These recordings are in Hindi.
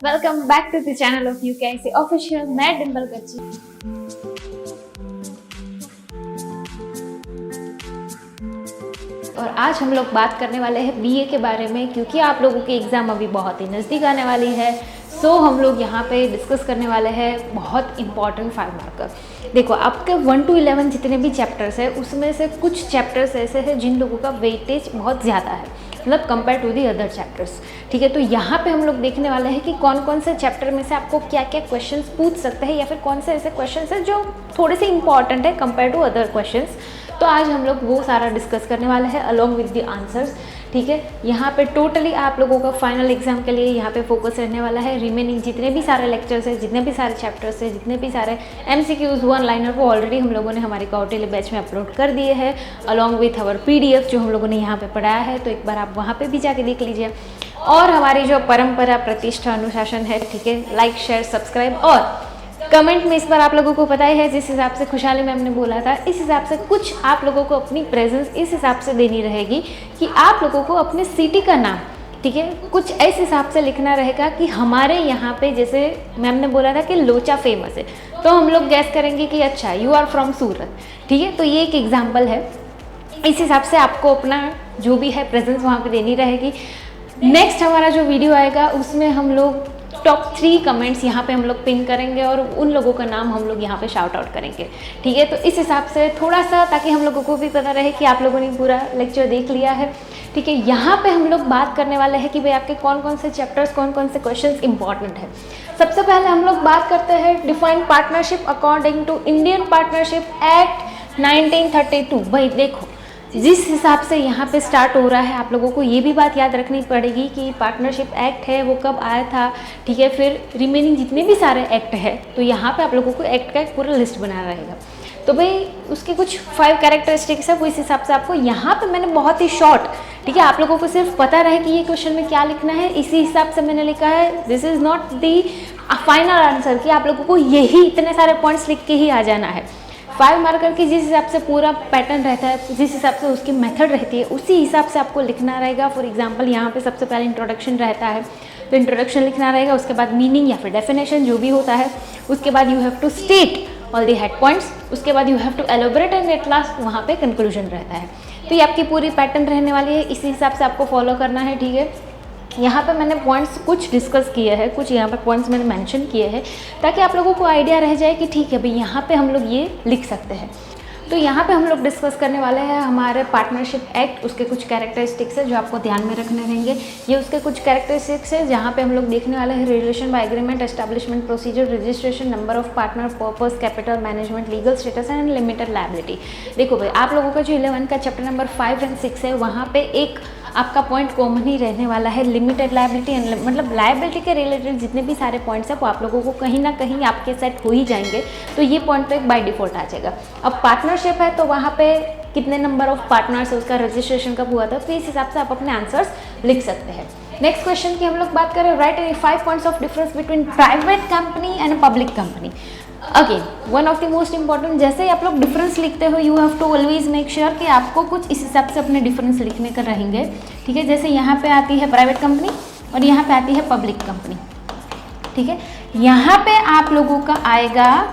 Welcome back to the channel of UKIC official. मैं डिम्पल कच्ची। और आज हम लोग बात करने वाले हैं बीए के बारे में, क्योंकि आप लोगों की एग्ज़ाम अभी बहुत ही नज़दीक आने वाली है। सो हम लोग यहाँ पे डिस्कस करने वाले हैं बहुत इंपॉर्टेंट 5 मार्कर। देखो, आपके 1 to 11 जितने भी चैप्टर्स हैं उसमें से कुछ चैप्टर्स ऐसे हैं जिन लोगों का वेटेज बहुत ज़्यादा है, मतलब compare to the other chapters. ठीक है, तो यहाँ पे हम लोग देखने वाले हैं कि कौन कौन से चैप्टर में से आपको क्या क्या क्वेश्चंस पूछ सकते हैं, या फिर कौन से ऐसे क्वेश्चंस हैं जो थोड़े से इंपॉर्टेंट है कंपेयर टू अदर क्वेश्चंस। तो आज हम लोग वो सारा डिस्कस करने वाले हैं अलॉन्ग विद द आंसर्स। ठीक है, यहाँ पे टोटली आप लोगों का फाइनल एग्जाम के लिए यहाँ पे फोकस रहने वाला है। रिमेनिंग जितने भी सारे लेक्चर्स हैं, जितने भी सारे चैप्टर्स हैं, जितने भी सारे MCQs 1 लाइनर, वो ऑलरेडी हम लोगों ने हमारी क्वार्टरली बैच में अपलोड कर दिए हैं अलॉन्ग विथ आवर PDF जो हम लोगों ने यहाँ पे पढ़ाया है। तो एक बार आप वहाँ पे भी जाके देख लीजिए। और हमारी जो परंपरा, प्रतिष्ठा, अनुशासन है, ठीक है, लाइक, शेयर, सब्सक्राइब और कमेंट में इस बार आप लोगों को पता ही है जिस हिसाब से खुशहाली मैम ने बोला था, इस हिसाब से कुछ आप लोगों को अपनी प्रेजेंस इस हिसाब से देनी रहेगी कि आप लोगों को अपने सिटी का नाम, ठीक है, कुछ ऐसे हिसाब से लिखना रहेगा कि हमारे यहाँ पे जैसे मैम ने बोला था कि लोचा फेमस है, तो हम लोग गैस करेंगे कि अच्छा यू आर फ्रॉम सूरत। ठीक है, तो ये एक एग्जाम्पल है। इस हिसाब से आपको अपना जो भी है प्रेजेंस वहाँ पे देनी रहेगी। नेक्स्ट हमारा जो वीडियो आएगा उसमें हम लोग टॉप 3 कमेंट्स यहाँ पे हम लोग पिन करेंगे और उन लोगों का नाम हम लोग यहाँ पे शाउट आउट करेंगे। ठीक है, तो इस हिसाब से थोड़ा सा, ताकि हम लोगों को भी पता रहे कि आप लोगों ने पूरा लेक्चर देख लिया है। ठीक है, यहाँ पे हम लोग बात करने वाले हैं कि भाई आपके कौन कौन से चैप्टर्स, कौन कौन से क्वेश्चंस इंपॉर्टेंट है। सबसे पहले हम लोग बात करते हैं defined partnership according to Indian partnership act 1932। भाई देखो, जिस हिसाब से यहाँ पे स्टार्ट हो रहा है, आप लोगों को ये भी बात याद रखनी पड़ेगी कि पार्टनरशिप एक्ट है वो कब आया था। ठीक है, फिर रिमेनिंग जितने भी सारे एक्ट है, तो यहाँ पे आप लोगों को एक्ट का एक पूरा लिस्ट बनाना रहेगा। तो भाई उसके कुछ 5 कैरेक्टरिस्टिक्स है, वो इस हिसाब से आपको यहाँ पे मैंने बहुत ही शॉर्ट, ठीक है, आप लोगों को सिर्फ पता रहे कि ये क्वेश्चन में क्या लिखना है, इसी हिसाब से मैंने लिखा है। This is not the final answer कि आप लोगों को यही इतने सारे पॉइंट्स लिख के ही आ जाना है। 5 मार्कर की जिस हिसाब से पूरा पैटर्न रहता है, जिस हिसाब से उसकी मेथड रहती है, उसी हिसाब से आपको लिखना रहेगा। फॉर एग्जांपल यहाँ पे सबसे पहले इंट्रोडक्शन रहता है, तो इंट्रोडक्शन लिखना रहेगा, उसके बाद मीनिंग या फिर डेफिनेशन जो भी होता है, उसके बाद you have to state all the head points, उसके बाद you have to elaborate and at last वहाँ पे कंक्लूजन रहता है। तो ये आपकी पूरी पैटर्न रहने वाली है, इसी हिसाब से आपको फॉलो करना है। ठीक है, यहाँ पे मैंने पॉइंट्स कुछ डिस्कस किए हैं, कुछ यहाँ पे पॉइंट्स मैंने मेंशन किए हैं, ताकि आप लोगों को आइडिया रह जाए कि ठीक है भाई यहाँ पे हम लोग ये लिख सकते हैं। तो यहाँ पे हम लोग डिस्कस करने वाले हैं हमारे पार्टनरशिप एक्ट, उसके कुछ कैरेक्टरिस्टिक्स है जो आपको ध्यान में रखने रहेंगे। ये उसके कुछ कैरेक्टरिस्टिक्स है जहाँ पे हम लोग देखने वाले हैं relation by agreement, establishment procedure, registration, number of partner, purpose, capital management, legal status and limited liability. देखो भाई, आप लोगों का जो 11 का चैप्टर नंबर 5 और 6 है, वहाँ पे एक आपका पॉइंट कॉमन ही रहने वाला है, लिमिटेड लायबिलिटी एंड, मतलब लायबिलिटी के रिलेटेड जितने भी सारे पॉइंट्स हैं वो आप लोगों को कहीं ना कहीं आपके सेट हो ही जाएंगे। तो ये पॉइंट तो एक बाय डिफॉल्ट आ जाएगा। अब पार्टनरशिप है तो वहाँ पे कितने नंबर ऑफ पार्टनर्स है, उसका रजिस्ट्रेशन कब हुआ था, तो इस हिसाब से आप अपने आंसर्स लिख सकते हैं। नेक्स्ट क्वेश्चन की हम लोग बात करें, write any 5 points of difference between private company and public company. Again one of the most important, जैसे ही आप लोग डिफरेंस लिखते हो, you have to always make sure कि आपको कुछ इस हिसाब से अपने डिफरेंस लिखने का रहेंगे। ठीक है, जैसे यहाँ पे आती है प्राइवेट कंपनी और यहाँ पे आती है पब्लिक कंपनी। ठीक है, यहाँ पे आप लोगों का आएगा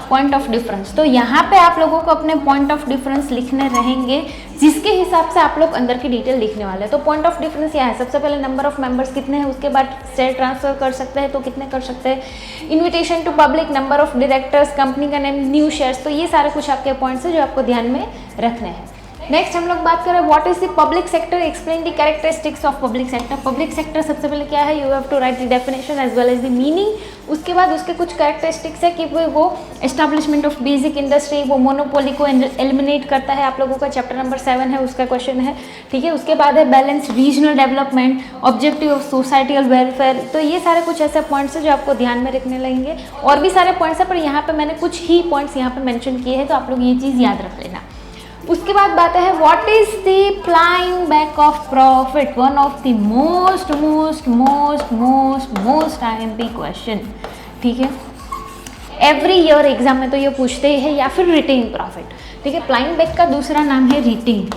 पॉइंट ऑफ डिफरेंस। तो यहाँ पे आप लोगों को अपने पॉइंट ऑफ डिफरेंस लिखने रहेंगे, जिसके हिसाब से आप लोग अंदर की डिटेल लिखने वाले हैं। तो पॉइंट ऑफ डिफरेंस यहाँ है, सबसे पहले नंबर ऑफ मेंबर्स कितने हैं, उसके बाद शेयर ट्रांसफर कर सकते हैं तो कितने कर सकते हैं, invitation to public, number of directors, company का नेम, न्यू शेयर्स। तो ये सारे कुछ आपके पॉइंट्स हैं जो आपको ध्यान में रखने हैं। नेक्स्ट हम लोग बात करें what is the public sector, explain the characteristics of public sector. Public sector सबसे पहले क्या है, you have to write the definition as well as the meaning. उसके बाद उसके कुछ कैरेक्टरिस्टिक्स है कि वो एस्टैब्लिशमेंट ऑफ बेसिक इंडस्ट्री, वो मोनोपोली को एलिमिनेट करता है। आप लोगों का चैप्टर नंबर 7 है, उसका क्वेश्चन है। ठीक है, उसके बाद है balance regional development, objective of societal welfare. तो ये सारे कुछ ऐसे पॉइंट्स हैं जो आपको ध्यान में रखने लगेंगे। और भी सारे पॉइंट्स हैं, पर यहाँ पे मैंने कुछ ही पॉइंट्स यहाँ पे मेंशन किए हैं, तो आप लोग ये चीज़ याद रख लेना। उसके बाद बात है what is the flying back of profit, one of the most IMP question. ठीक है, एवरी ईयर एग्जाम में तो ये पूछते ही है, या फिर रिटेन प्रॉफिट। ठीक है, फ्लाइंग बैक का दूसरा नाम है रिटेन।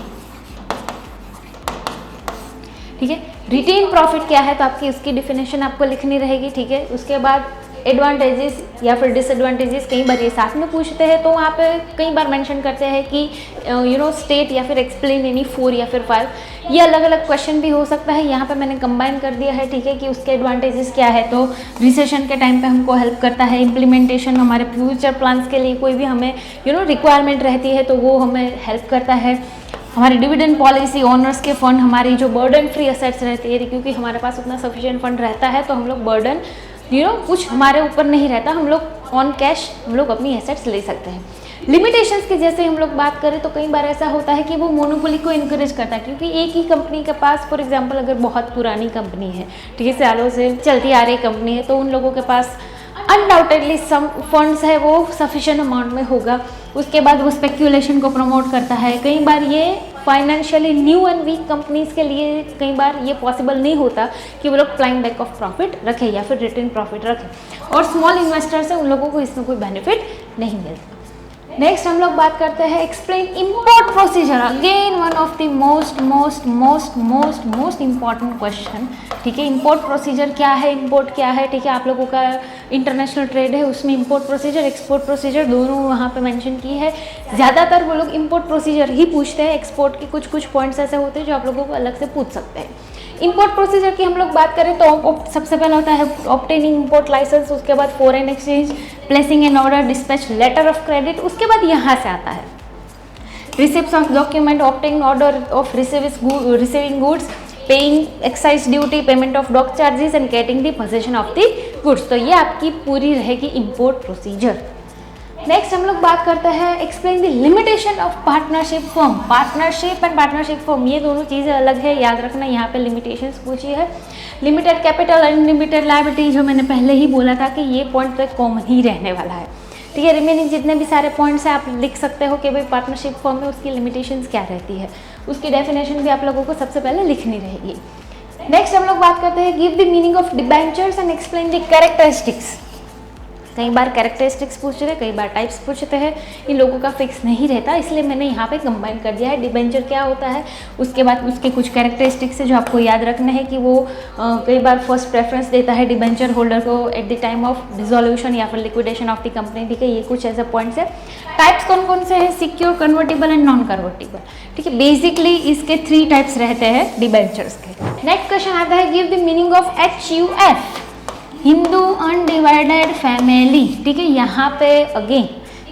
ठीक है। रिटेन प्रॉफिट क्या है, तो आपकी उसकी डिफिनेशन आपको लिखनी रहेगी, ठीक है। उसके बाद एडवांटेजेस या फिर डिसएडवांटेजेस, कई बार ये साथ में पूछते हैं, तो वहाँ पे कई बार मेंशन करते हैं कि स्टेट या फिर एक्सप्लेन एनी 4 या फिर 5, ये अलग अलग क्वेश्चन भी हो सकता है। यहाँ पे मैंने कंबाइन कर दिया है, ठीक है, कि उसके एडवांटेजेस क्या है। तो रिसेशन के टाइम पे हमको हेल्प करता है, इम्प्लीमेंटेशन हमारे फ्यूचर प्लान्स के लिए कोई भी हमें रिक्वायरमेंट रहती है तो वो हमें हेल्प करता है। हमारी डिविडेंड पॉलिसी, ओनर्स के फंड, हमारी जो बर्डन फ्री असेट्स रहती है, क्योंकि हमारे पास उतना सफिशिएंट फंड रहता है तो हम लोग बर्डन कुछ हमारे ऊपर नहीं रहता, हम लोग ऑन कैश हम लोग अपनी एसेट्स ले सकते हैं। लिमिटेशंस की जैसे हम लोग बात करें तो कई बार ऐसा होता है कि वो मोनोपोली को इनकरेज करता है, क्योंकि एक ही कंपनी के पास, फॉर एग्जांपल अगर बहुत पुरानी कंपनी है, ठीक है, सालों से चलती आ रही कंपनी है, तो उन लोगों के पास अनडाउटेडली सम फंड्स है वो सफिशिएंट अमाउंट में होगा। उसके बाद वो स्पेक्यूलेशन को प्रमोट करता है। कई बार ये financially new and weak companies के लिए कई बार ये पॉसिबल नहीं होता कि वो लोग क्लाइम बैक ऑफ प्रॉफिट रखें या फिर रिटर्न प्रॉफिट रखें, और स्मॉल इन्वेस्टर्स हैं उन लोगों को इसमें कोई बेनिफिट नहीं मिलता। नेक्स्ट हम लोग बात करते हैं explain import procedure, again one of the most important question, ठीक है। इंपोर्ट प्रोसीजर क्या है, इंपोर्ट क्या है, ठीक है। आप लोगों का इंटरनेशनल ट्रेड है, उसमें इंपोर्ट प्रोसीजर, एक्सपोर्ट प्रोसीजर दोनों वहाँ पे मेंशन की है। ज़्यादातर वो लोग इंपोर्ट प्रोसीजर ही पूछते हैं, एक्सपोर्ट के कुछ पॉइंट्स ऐसे होते हैं जो आप लोगों को अलग से पूछ सकते हैं। इंपोर्ट प्रोसीजर की हम लोग बात करें तो सबसे पहला होता है ऑब्टेनिंग इंपोर्ट लाइसेंस, उसके बाद foreign exchange, placing an order, dispatch letter of credit, उसके बाद यहाँ से आता है receipt of document, obtaining order of receiving goods, paying excise duty, payment of dock charges and getting the possession of the goods. तो ये आपकी पूरी रहेगी इंपोर्ट प्रोसीजर। नेक्स्ट हम लोग बात करते हैं explain the limitation of partnership firm. Partnership and partnership firm ये दोनों चीज़ें अलग है, याद रखना। यहाँ पे लिमिटेशंस पूछी है। Limited capital and limited liability, जो मैंने पहले ही बोला था कि ये पॉइंट तो कॉमन ही रहने वाला है, ठीक है। रिमेनिंग जितने भी सारे पॉइंट्स हैं आप लिख सकते हो कि भाई पार्टनरशिप फर्म में उसकी लिमिटेशंस क्या रहती है, उसकी डेफिनेशन भी आप लोगों को सबसे पहले लिखनी रहेगी। नेक्स्ट हम लोग बात करते हैं give the meaning of debentures and explain the characteristics. कई बार कैरेक्टरिस्टिक्स पूछते हैं, कई बार टाइप्स पूछते हैं, इन लोगों का फिक्स नहीं रहता, इसलिए मैंने यहाँ पे कंबाइन कर दिया है। डिबेंचर क्या होता है, उसके बाद उसके कुछ कैरेक्टरिस्टिक्स है जो आपको याद रखना है कि वो कई बार फर्स्ट प्रेफरेंस देता है डिबेंचर होल्डर को at the time of dissolution या फिर लिक्विडेशन ऑफ द कंपनी, ठीक है। ये कुछ ऐसे पॉइंट्स है। टाइप्स कौन कौन से हैं, secure, convertible and non convertible, ठीक है। बेसिकली इसके 3 टाइप्स रहते हैं डिबेंचर्स के। नेक्स्ट क्वेश्चन आता है give the meaning of HUF, Hindu undivided family, ठीक है। यहाँ पे अगेन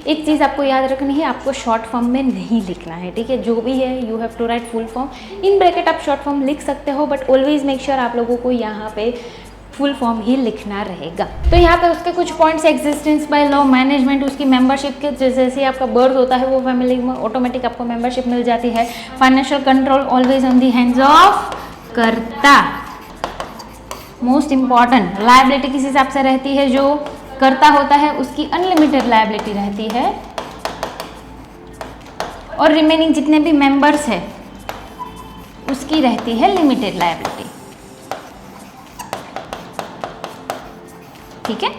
एक चीज़ आपको याद रखनी है, आपको शॉर्ट फॉर्म में नहीं लिखना है, ठीक है। जो भी है you have to write full form, in bracket आप शॉर्ट फॉर्म लिख सकते हो, बट ऑलवेज मेक श्योर आप लोगों को यहाँ पे फुल फॉर्म ही लिखना रहेगा। तो यहाँ पे उसके कुछ points, existence by law, management, उसकी मेंबरशिप के जैसे आपका बर्थ होता है वो फैमिली में ऑटोमेटिक आपको मेंबरशिप मिल जाती है। Financial control always on the hands of कर्ता, मोस्ट इंपॉर्टेंट। लायबिलिटी किस हिसाब से रहती है, जो करता होता है उसकी अनलिमिटेड लायबिलिटी रहती है, और रिमेनिंग जितने भी मेंबर्स है उसकी रहती है लिमिटेड लायबिलिटी, ठीक है।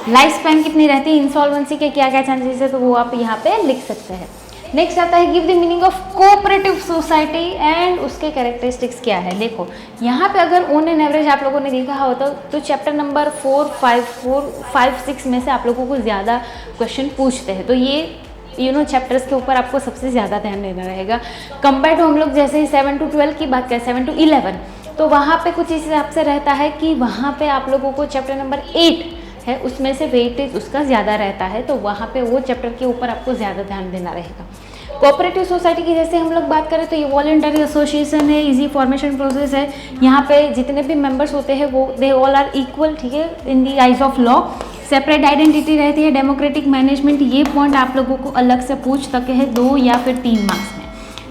लाइफ स्पैन कितनी रहती है, इंसॉल्वेंसी के क्या क्या चांसेस है, तो वो आप यहाँ पे लिख सकते हैं। नेक्स्ट आता है give the meaning of cooperative society and उसके कैरेक्टरिस्टिक्स क्या है। देखो यहाँ पे अगर ऑन एन एवरेज आप लोगों ने देखा होता तो चैप्टर नंबर 4, 5, 6 में से आप लोगों को ज़्यादा क्वेश्चन पूछते हैं, तो ये चैप्टर्स के ऊपर आपको सबसे ज़्यादा ध्यान देना रहेगा। कंपेयर टू हम लोग जैसे ही 7 to 12 की बात करें, 7 to 11, तो वहाँ पे कुछ इस हिसाब से रहता है कि वहाँ पे आप लोगों को चैप्टर नंबर 8 है उसमें से वेटेज उसका ज़्यादा रहता है, तो वहाँ पे वो चैप्टर के ऊपर आपको ज़्यादा ध्यान देना रहेगा। कोऑपरेटिव सोसाइटी की जैसे हम लोग बात करें तो ये वॉलंटरी एसोसिएशन है, इजी फॉर्मेशन प्रोसेस है, यहाँ पे जितने भी मेंबर्स होते हैं वो दे ऑल आर इक्वल, ठीक है, in the eyes of law. Separate identity रहती है, डेमोक्रेटिक मैनेजमेंट, ये पॉइंट आप लोगों को अलग से पूछ सके हैं 2 या फिर 3 मार्क्स में,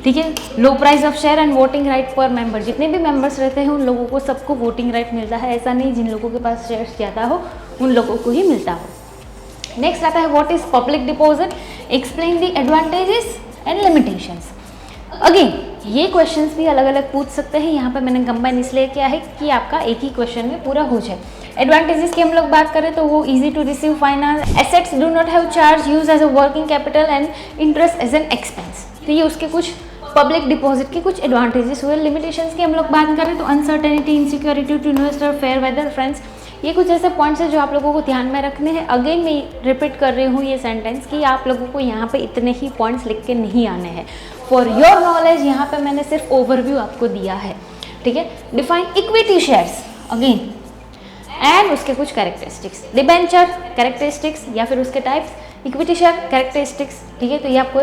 ठीक है। लो price of share and voting right पर मेंबर, जितने भी मेंबर्स रहते हैं उन लोगों को सबको वोटिंग राइट मिलता है, ऐसा नहीं जिन लोगों के पास शेयर्स ज़्यादा हो उन लोगों को ही मिलता हो। नेक्स्ट आता है what is public deposit, explain the advantages and limitations. Again ये क्वेश्चंस भी अलग अलग पूछ सकते हैं, यहाँ पे मैंने कंबाइन इसलिए किया है कि आपका एक ही क्वेश्चन में पूरा हो जाए। एडवांटेजेस की हम लोग बात करें तो वो easy to receive finance, assets do not have charge use as a working capital and interest as an expense, तो ये उसके कुछ पब्लिक डिपॉजिट के कुछ एडवांटेजेस हुए। लिमिटेशंस की हम लोग बात करें तो uncertainty, insecurity to investor, fair weather friends, ये कुछ ऐसे पॉइंट्स हैं जो आप लोगों को ध्यान में रखने हैं। अगेन मैं रिपीट कर रही हूँ ये सेंटेंस कि आप लोगों को यहाँ पे इतने ही पॉइंट्स लिख के नहीं आने हैं। फॉर योर नॉलेज यहाँ पे मैंने सिर्फ ओवरव्यू आपको दिया है, ठीक है। Define equity shares again and उसके कुछ कैरेक्टरिस्टिक्स, डिबेंचर कैरेक्टरिस्टिक्स या फिर उसके टाइप्स, इक्विटी शेयर कैरेक्टरिस्टिक्स, ठीक है। तो ये आपको,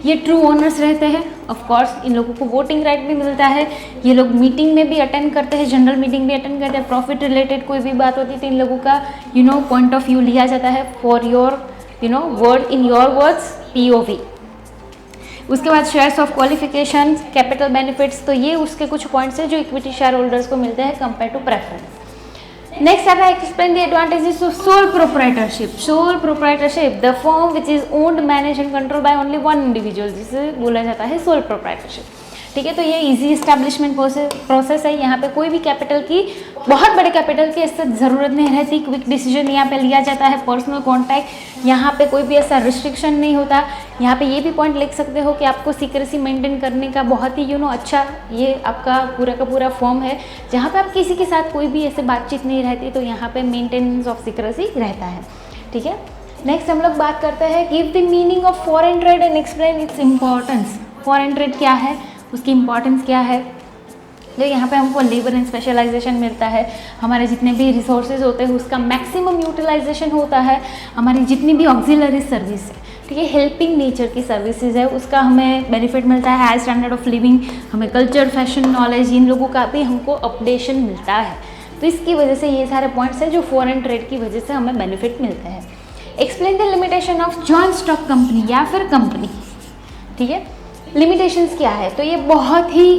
ये ट्रू ओनर्स रहते हैं, ऑफ कोर्स इन लोगों को वोटिंग राइट भी मिलता है, ये लोग मीटिंग में भी अटेंड करते हैं, जनरल मीटिंग भी अटेंड करते हैं, प्रॉफिट रिलेटेड कोई भी बात होती है तो इन लोगों का पॉइंट ऑफ व्यू लिया जाता है for your word, in your words POV। उसके बाद shares of qualification, capital benefits, तो ये उसके कुछ पॉइंट्स हैं जो इक्विटी शेयर होल्डर्स को मिलते हैं कंपेयर टू प्रेफरेंस। नेक्स्ट आता है explain the advantages of sole proprietorship. Sole proprietorship the firm which is owned, manage and control by only one individual, जिसे बोला जाता है सोल प्रोप्राइटरशिप, ठीक है। तो ये इजी इस्टेब्लिशमेंट प्रोसेस है। यहाँ पे कोई भी कैपिटल की, बहुत बड़े कैपिटल की इससे ज़रूरत नहीं रहती, क्विक डिसीजन यहाँ पे लिया जाता है, पर्सनल कॉन्टैक्ट, यहाँ पे कोई भी ऐसा रिस्ट्रिक्शन नहीं होता। यहाँ पे ये भी पॉइंट लिख सकते हो कि आपको सीक्रेसी मेंटेन करने का बहुत ही अच्छा ये आपका पूरा का पूरा फॉर्म है, जहाँ पे आप किसी के साथ कोई भी ऐसे बातचीत नहीं रहती, तो यहाँ पे मेंटेनेंस ऑफ सीक्रेसी रहता है, ठीक है। नेक्स्ट हम लोग बात करते हैं give the meaning of foreign trade and explain it's importance. Foreign trade क्या है, उसकी इंपॉर्टेंस क्या है। तो यहाँ पे हमको लेबर एंड स्पेशलाइजेशन मिलता है, हमारे जितने भी रिसोर्सेज होते हैं उसका मैक्सिमम यूटिलाइजेशन होता है, हमारी जितनी भी ऑक्सिलरी सर्विस है, ठीक है, हेल्पिंग नेचर की सर्विसेज है, उसका हमें बेनिफिट मिलता है, हाई स्टैंडर्ड ऑफ लिविंग, हमें कल्चर, फैशन, नॉलेज, इन लोगों का भी हमको अपडेशन मिलता है। तो इसकी वजह से ये सारे पॉइंट्स हैं जो फॉरेन ट्रेड की वजह से हमें बेनिफिट मिलते हैं। Explain the limitation of joint stock company या फिर कंपनी, ठीक है। लिमिटेशंस क्या है, तो ये बहुत ही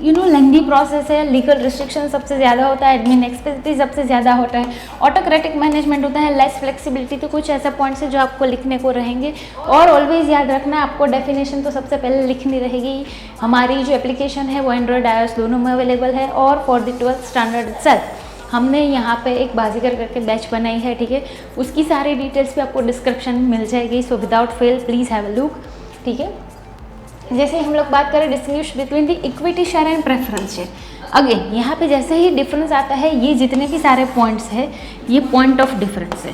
लेंदी प्रोसेस है, लीगल रिस्ट्रिक्शन सबसे ज़्यादा होता है, एडमिन एक्सपेंसिव सबसे ज़्यादा होता है, ऑटोक्रेटिक मैनेजमेंट होता है, लेस फ्लेक्सिबिलिटी। तो कुछ ऐसे पॉइंट्स है जो आपको लिखने को रहेंगे और ऑलवेज याद रखना आपको डेफिनेशन तो सबसे पहले लिखनी रहेगी। हमारी जो एप्लीकेशन है वो एंड्रॉयड iOS दोनों में अवेलेबल है और for the 12th standard itself हमने यहाँ पे एक बाजीगर करके बैच बनाई है, ठीक है। उसकी सारी डिटेल्स भी आपको डिस्क्रिप्शन में मिल जाएगी, so without fail please have a look, ठीक है। जैसे हम लोग बात करें distinguish between the equity share and preference share, again यहाँ पे जैसे ही डिफरेंस आता है, ये जितने भी सारे पॉइंट्स हैं ये पॉइंट ऑफ डिफरेंस है,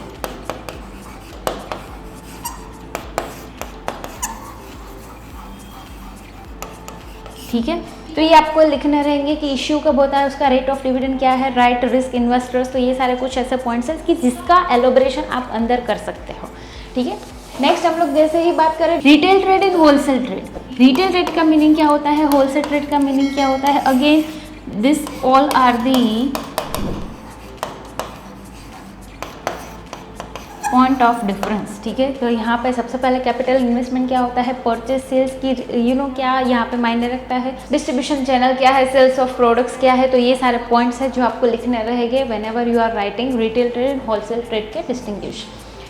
ठीक है। तो ये आपको लिखने रहेंगे कि इश्यू कब होता है, उसका रेट ऑफ डिविडेंड क्या है, राइट रिस्क इन्वेस्टर्स, तो ये सारे कुछ ऐसे पॉइंट्स हैं कि जिसका एलोबरेशन आप अंदर कर सकते हो, ठीक है। नेक्स्ट हम लोग जैसे ही बात करें retail trade and wholesale trade. Retail trade का मीनिंग क्या होता है, होलसेल ट्रेड का मीनिंग क्या होता है, again this all are the point of difference, ठीक है। तो यहाँ पे सबसे पहले कैपिटल इन्वेस्टमेंट क्या होता है, परचेज सेल्स की क्या यहाँ पे मायने रखता है, डिस्ट्रीब्यूशन चैनल क्या है, सेल्स ऑफ प्रोडक्ट्स क्या है। तो ये सारे पॉइंट्स हैं जो आपको लिखने रहेंगे whenever you are writing retail trade and wholesale trade के डिस्टिंग्विश,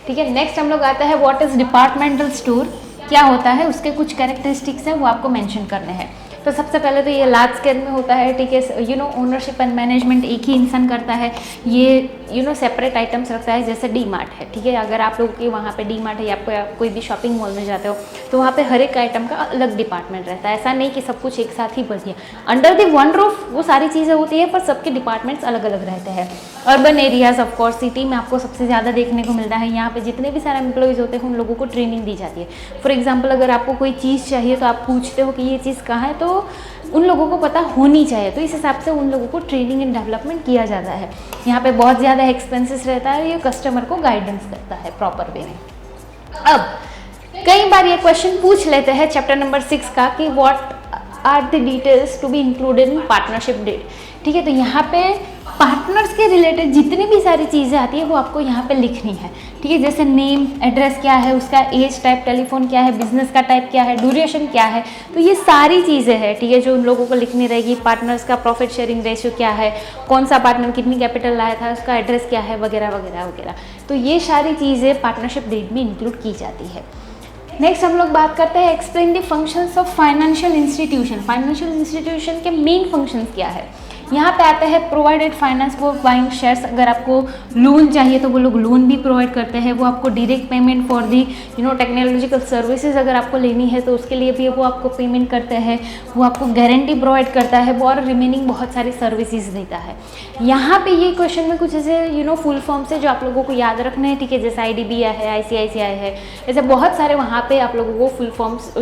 ठीक है। नेक्स्ट हम लोग आता है व्हाट इज डिपार्टमेंटल स्टोर, क्या होता है, उसके कुछ कैरेक्टरिस्टिक्स हैं वो आपको मेंशन करने हैं। तो सबसे पहले तो ये लार्ज स्केल में होता है, ठीक है। ओनरशिप एंड मैनेजमेंट एक ही इंसान करता है, ये सेपरेट आइटम्स रखता है, जैसे डी मार्ट है, ठीक है। अगर आप लोगों के वहाँ पे डी मार्ट है या आप कोई भी शॉपिंग मॉल में जाते हो तो वहाँ पे हर एक आइटम का अलग डिपार्टमेंट रहता है, ऐसा नहीं कि सब कुछ एक साथ ही बढ़िया अंडर द वन रूफ वो सारी चीज़ें होती है, पर सबके डिपार्टमेंट्स अलग अलग रहते हैं। Urban areas of course, city में आपको सबसे ज़्यादा देखने को मिलता है, यहाँ पे जितने भी सारे एम्प्लॉयज़ होते हैं उन लोगों को ट्रेनिंग दी जाती है। फॉर एग्जाम्पल अगर आपको कोई चीज़ चाहिए तो आप पूछते हो कि ये चीज़ कहाँ है, तो उन लोगों को पता होनी चाहिए, तो इस हिसाब से उन लोगों को ट्रेनिंग एंड डेवलपमेंट किया जाता है। यहाँ पे बहुत ज़्यादा एक्सपेंसेस रहता है, ये कस्टमर को गाइडेंस करता है प्रॉपर वे में। अब कई बार ये क्वेश्चन पूछ लेते हैं चैप्टर नंबर 6 का कि what are the details to be included in partnership deed, ठीक है। तो यहाँ पे पार्टनर्स के रिलेटेड जितनी भी सारी चीज़ें आती है वो आपको यहाँ पे लिखनी है, ठीक है। जैसे नेम, एड्रेस क्या है, उसका एज टाइप, टेलीफोन क्या है, बिजनेस का टाइप क्या है, ड्यूरेशन क्या है, तो ये सारी चीज़ें हैं, ठीक है, जो उन लोगों को लिखनी रहेगी। पार्टनर्स का प्रॉफिट शेयरिंग रेशियो क्या है, कौन सा पार्टनर कितनी कैपिटल लाया था, उसका एड्रेस क्या है, वगैरह वगैरह वगैरह। तो ये सारी चीज़ें पार्टनरशिप डीड में इंक्लूड की जाती है। नेक्स्ट हम लोग बात करते हैं explain the functions of financial institution. Financial institution के मेन फंक्शंस क्या है, यहाँ पे आता है provided finance for buying shares, अगर आपको लोन चाहिए तो वो लोग लोन भी प्रोवाइड करते हैं। वो आपको direct payment for the technological services अगर आपको लेनी है तो उसके लिए भी वो आपको पेमेंट करते हैं। वो आपको गारंटी प्रोवाइड करता है और रिमेनिंग बहुत सारी सर्विसेज देता है। यहाँ पे ये क्वेश्चन में कुछ ऐसे फुल फॉर्म से जो आप लोगों को याद रखना है, ठीक है, जैसे IDBI है, ICICI है, ऐसे बहुत सारे वहाँ पे आप लोगों को फुल फॉर्म्स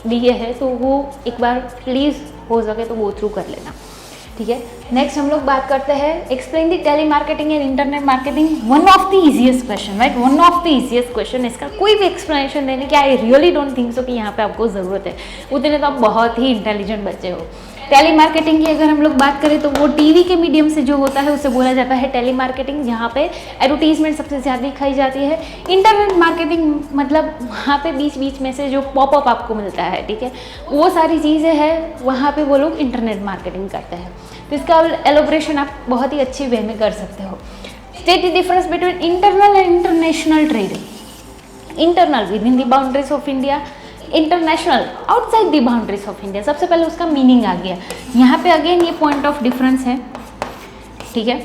दिए हैं, तो वो एक बार प्लीज़ हो सके तो वो थ्रू कर लेना, ठीक है। नेक्स्ट हम लोग बात करते हैं explain the telemarketing and internet marketing, one of the easiest question, right, one of the easiest question. इसका कोई भी एक्सप्लेनेशन देने की I really don't think so कि यहाँ पे आपको ज़रूरत है, उतने तो आप बहुत ही इंटेलिजेंट बच्चे हो। टेली मार्केटिंग की अगर हम लोग बात करें तो वो टीवी के मीडियम से जो होता है उसे बोला जाता है टेली मार्केटिंग, जहाँ पे एडवर्टीजमेंट सबसे ज़्यादा दिखाई जाती है। इंटरनेट मार्केटिंग मतलब वहाँ पे बीच बीच में से जो पॉपअप आपको मिलता है, ठीक है, वो सारी चीज़ें हैं, वहाँ पे वो लोग इंटरनेट मार्केटिंग करते हैं। तो इसका एलोब्रेशन आप बहुत ही अच्छी वे में कर सकते हो। State the difference between internal and international trading. Internal with in the boundaries of India, international outside the boundaries of India. सबसे पहले उसका मीनिंग आ गया यहाँ पे, अगेन ये पॉइंट ऑफ डिफरेंस है, ठीक है।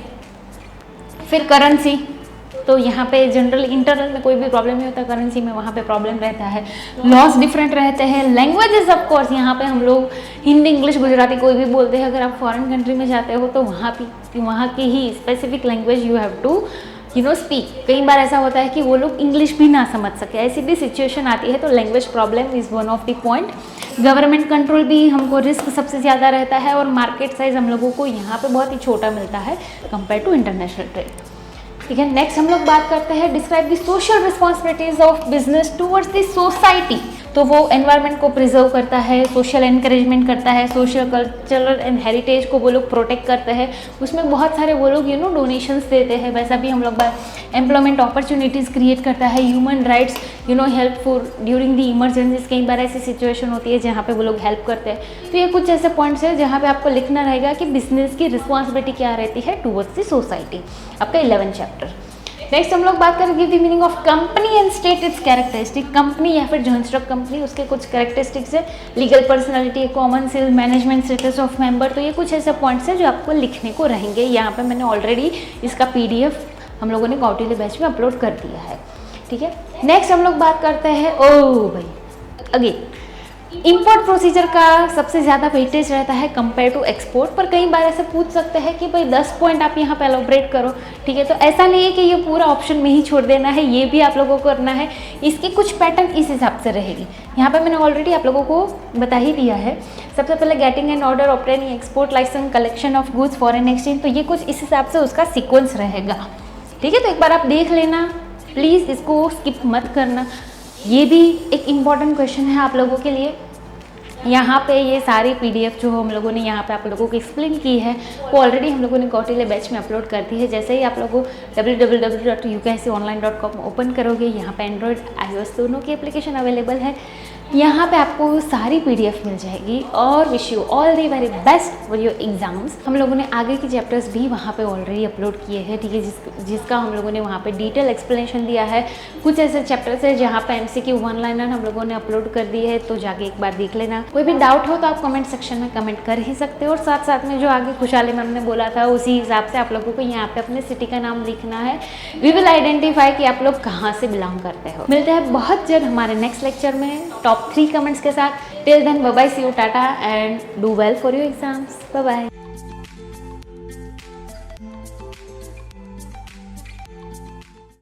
फिर करेंसी, तो यहाँ पे जनरल इंटरनल में कोई भी प्रॉब्लम नहीं होता, करेंसी में वहाँ पे प्रॉब्लम रहता है। लॉस डिफरेंट रहते हैं। लैंग्वेजेस ऑफ कोर्स यहाँ पे हम लोग हिंदी, इंग्लिश, गुजराती कोई भी बोलते हैं। अगर आप फॉरेन कंट्री में जाते हो तो वहाँ की ही specific language you have to speak. कई बार ऐसा होता है कि वो लोग इंग्लिश भी ना समझ सके, ऐसी भी सिचुएशन आती है, तो language problem is one of the point. Government control भी हमको रिस्क सबसे ज़्यादा रहता है, और मार्केट साइज हम लोगों को यहाँ पे बहुत ही छोटा मिलता है कंपेयर टू इंटरनेशनल ट्रेड, ठीक है। नेक्स्ट हम लोग बात करते हैं describe the social responsibilities of business towards the society. तो वो एनवायरनमेंट को प्रिजर्व करता है, सोशल एनकरेजमेंट करता है, सोशल कल्चरल एंड हेरिटेज को वो लोग प्रोटेक्ट करते हैं। उसमें बहुत सारे वो लोग डोनेशंस देते हैं। वैसा भी हम लोग एम्प्लॉयमेंट अपॉर्चुनिटीज़ क्रिएट करता है, human rights help for during the emergencies. कई बार ऐसी सिचुएशन होती है जहाँ पे वो लोग हेल्प करते हैं। तो ये कुछ ऐसे पॉइंट्स हैं जहाँ पे आपको लिखना रहेगा कि बिजनेस की रिस्पॉन्सिबिलिटी क्या रहती है टूवर्ड्स द सोसाइटी, आपका 11th चैप्टर। नेक्स्ट हम लोग बात करेंगे the meaning of company and state its characteristic. कंपनी या फिर जॉइंट स्टॉक कंपनी, उसके कुछ कैरेक्टरिस्टिक्स है, legal personality, common seal, management status of member. तो ये कुछ ऐसे पॉइंट्स हैं जो आपको लिखने को रहेंगे। यहाँ पे मैंने ऑलरेडी इसका PDF हम लोगों ने कौटिल्य बैच में अपलोड कर दिया है, ठीक है। नेक्स्ट हम लोग बात करते हैं भाई अगेन इंपोर्ट प्रोसीजर का सबसे ज़्यादा वेटेज रहता है कंपेयर टू एक्सपोर्ट। पर कई बार ऐसे पूछ सकते हैं कि भाई 10 पॉइंट आप यहाँ पे एलोब्रेट करो, ठीक है। तो ऐसा नहीं है कि ये पूरा ऑप्शन में ही छोड़ देना है, ये भी आप लोगों को करना है। इसकी कुछ पैटर्न इस हिसाब से रहेगी। यहाँ पे मैंने ऑलरेडी आप लोगों को बता ही दिया है। सबसे पहले getting an order, obtaining export licence, collection of goods, foreign exchange. तो ये कुछ इस हिसाब से उसका सिक्वेंस रहेगा, ठीक है। तो एक बार आप देख लेना, प्लीज़ इसको स्किप मत करना। ये भी एक इम्पॉर्टेंट क्वेश्चन है आप लोगों के लिए। यहाँ पे ये सारी PDF जो हम लोगों ने यहाँ पे आप लोगों को एक्सप्लेन की है वो ऑलरेडी हम लोगों ने कौटिल्य बैच में अपलोड कर दी है। जैसे ही आप लोगों www.ukiconline.com ओपन करोगे, यहाँ पे एंड्रॉयड iOS दोनों की एप्लीकेशन अवेलेबल है। यहाँ पे आपको सारी PDF मिल जाएगी। और wish you all the very best for your exams. हम लोगों ने आगे के चैप्टर्स भी वहाँ पे ऑलरेडी अपलोड किए हैं, ठीक है, जिसका हम लोगों ने वहाँ पे डिटेल एक्सप्लेनेशन दिया है। कुछ ऐसे चैप्टर्स है जहाँ पे MCQ 1 लाइनर हम लोगों ने अपलोड कर दी है, तो जाके एक बार देख लेना। कोई भी डाउट हो तो आप कमेंट सेक्शन में कमेंट कर ही सकते हो। और साथ साथ में जो आगे खुशहाली मैम ने बोला था उसी हिसाब से आप लोगों को यहाँ पे अपने सिटी का नाम लिखना है। वी विल आइडेंटिफाई कि आप लोग कहाँ से बिलोंग करते हो। मिलते हैं बहुत जल्द हमारे नेक्स्ट लेक्चर में टॉप 3 कमेंट्स के साथ। Till then bye bye, see you, tata and do well for your exams. Bye bye.